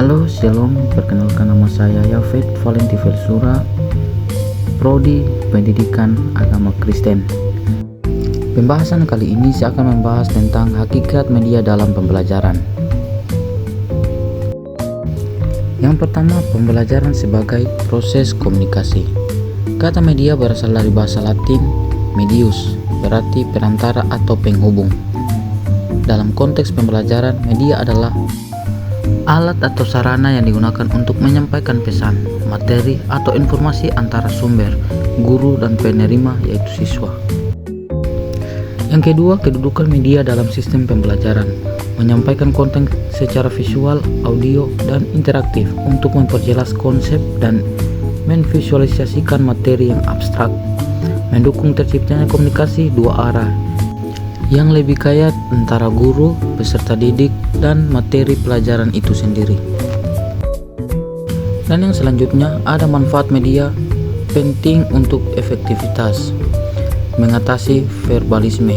Halo, Shalom. Perkenalkan, nama saya Yafet Valenti Velsura, Prodi Pendidikan Agama Kristen. Pembahasan kali ini saya akan membahas tentang hakikat media dalam pembelajaran. Yang pertama, pembelajaran sebagai proses komunikasi. Kata media berasal dari bahasa Latin medius, berarti perantara atau penghubung. Dalam konteks pembelajaran, media adalah alat atau sarana yang digunakan untuk menyampaikan pesan, materi, atau informasi antara sumber, guru, dan penerima, yaitu siswa. Yang kedua, kedudukan media dalam sistem pembelajaran, menyampaikan konten secara visual, audio, dan interaktif untuk memperjelas konsep dan memvisualisasikan materi yang abstrak, mendukung terciptanya komunikasi dua arah yang lebih kaya antara guru, peserta didik, dan materi pelajaran itu sendiri. Dan yang selanjutnya, ada manfaat media penting untuk efektivitas, mengatasi verbalisme,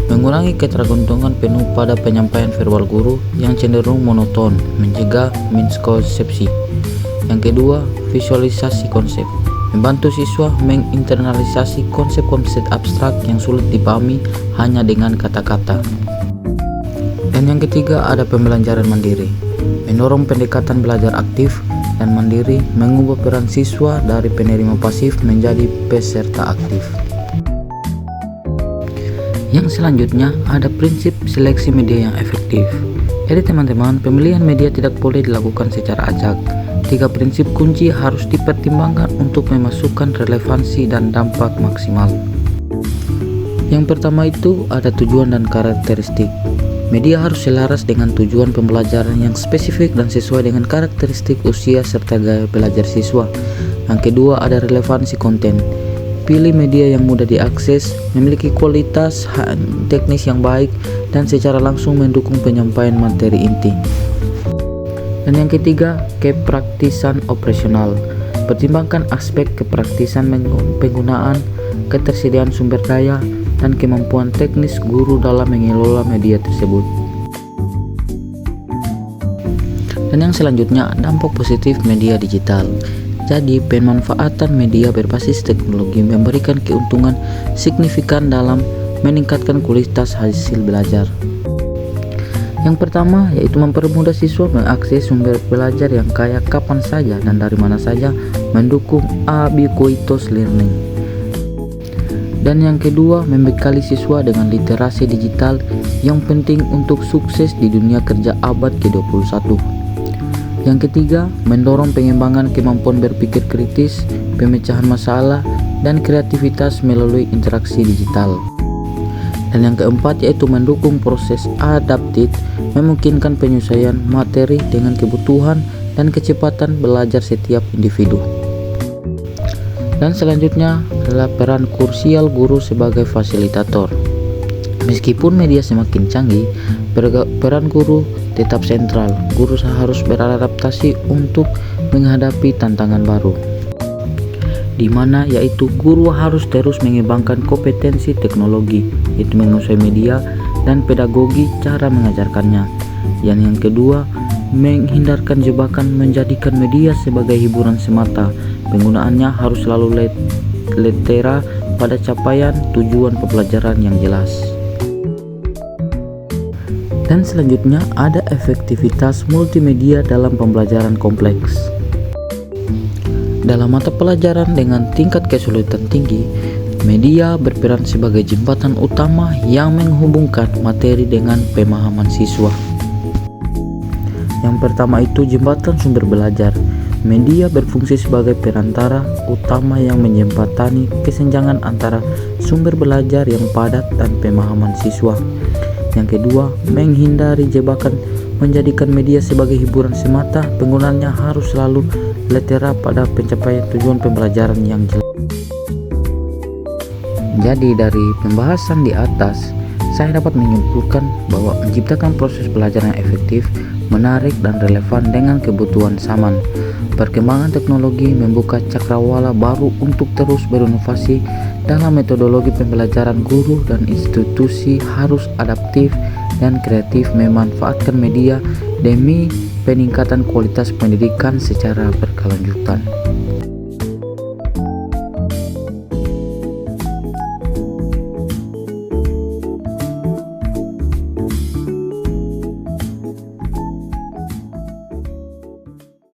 mengurangi ketergantungan penuh pada penyampaian verbal guru yang cenderung monoton, mencegah miskonsepsi. Yang kedua, visualisasi konsep, membantu siswa menginternalisasi konsep-konsep abstrak yang sulit dipahami hanya dengan kata-kata. Dan yang ketiga, ada pembelajaran mandiri, mendorong pendekatan belajar aktif dan mandiri, mengubah peran siswa dari penerima pasif menjadi peserta aktif. Yang selanjutnya, ada prinsip seleksi media yang efektif. Jadi teman-teman, pemilihan media tidak boleh dilakukan secara acak. 3 prinsip kunci harus dipertimbangkan untuk memasukkan relevansi dan dampak maksimal. Yang pertama itu ada tujuan dan karakteristik. Media harus selaras dengan tujuan pembelajaran yang spesifik dan sesuai dengan karakteristik usia serta gaya belajar siswa. Yang kedua, ada relevansi konten. Pilih media yang mudah diakses, memiliki kualitas teknis yang baik, dan secara langsung mendukung penyampaian materi inti. Dan yang ketiga, kepraktisan operasional. Pertimbangkan aspek kepraktisan penggunaan, ketersediaan sumber daya, dan kemampuan teknis guru dalam mengelola media tersebut. Dan yang selanjutnya, dampak positif media digital. Jadi, pemanfaatan media berbasis teknologi memberikan keuntungan signifikan dalam meningkatkan kualitas hasil belajar. Yang pertama, yaitu mempermudah siswa mengakses sumber belajar yang kaya kapan saja dan dari mana saja, mendukung ubiquitous learning. Dan yang kedua, membekali siswa dengan literasi digital yang penting untuk sukses di dunia kerja abad ke-21. Yang ketiga, mendorong pengembangan kemampuan berpikir kritis, pemecahan masalah, dan kreativitas melalui interaksi digital. Dan yang keempat, yaitu mendukung proses adaptif, memungkinkan penyesuaian materi dengan kebutuhan dan kecepatan belajar setiap individu. Dan selanjutnya adalah peran krusial guru sebagai fasilitator. Meskipun media semakin canggih, peran guru tetap sentral. Guru harus beradaptasi untuk menghadapi tantangan baru, di mana yaitu guru harus terus mengembangkan kompetensi teknologi, yaitu menguasai media dan pedagogi cara mengajarkannya. Yang kedua, menghindarkan jebakan menjadikan media sebagai hiburan semata. Penggunaannya harus selalu letera pada capaian tujuan pembelajaran yang jelas. Dan selanjutnya ada efektivitas multimedia dalam pembelajaran kompleks. Dalam mata pelajaran dengan tingkat kesulitan tinggi, media berperan sebagai jembatan utama yang menghubungkan materi dengan pemahaman siswa. Yang pertama itu jembatan sumber belajar. Media berfungsi sebagai perantara utama yang menjembatani kesenjangan antara sumber belajar yang padat dan pemahaman siswa. Yang kedua, menghindari jebakan menjadikan media sebagai hiburan semata. Penggunaannya harus selalu letera pada pencapaian tujuan pembelajaran yang jelas. Jadi dari pembahasan di atas, saya dapat menyimpulkan bahwa menciptakan proses belajar yang efektif, menarik, dan relevan dengan kebutuhan zaman. Perkembangan teknologi membuka cakrawala baru untuk terus berinovasi dalam metodologi pembelajaran. Guru dan institusi harus adaptif dan kreatif memanfaatkan media demi peningkatan kualitas pendidikan secara berkelanjutan.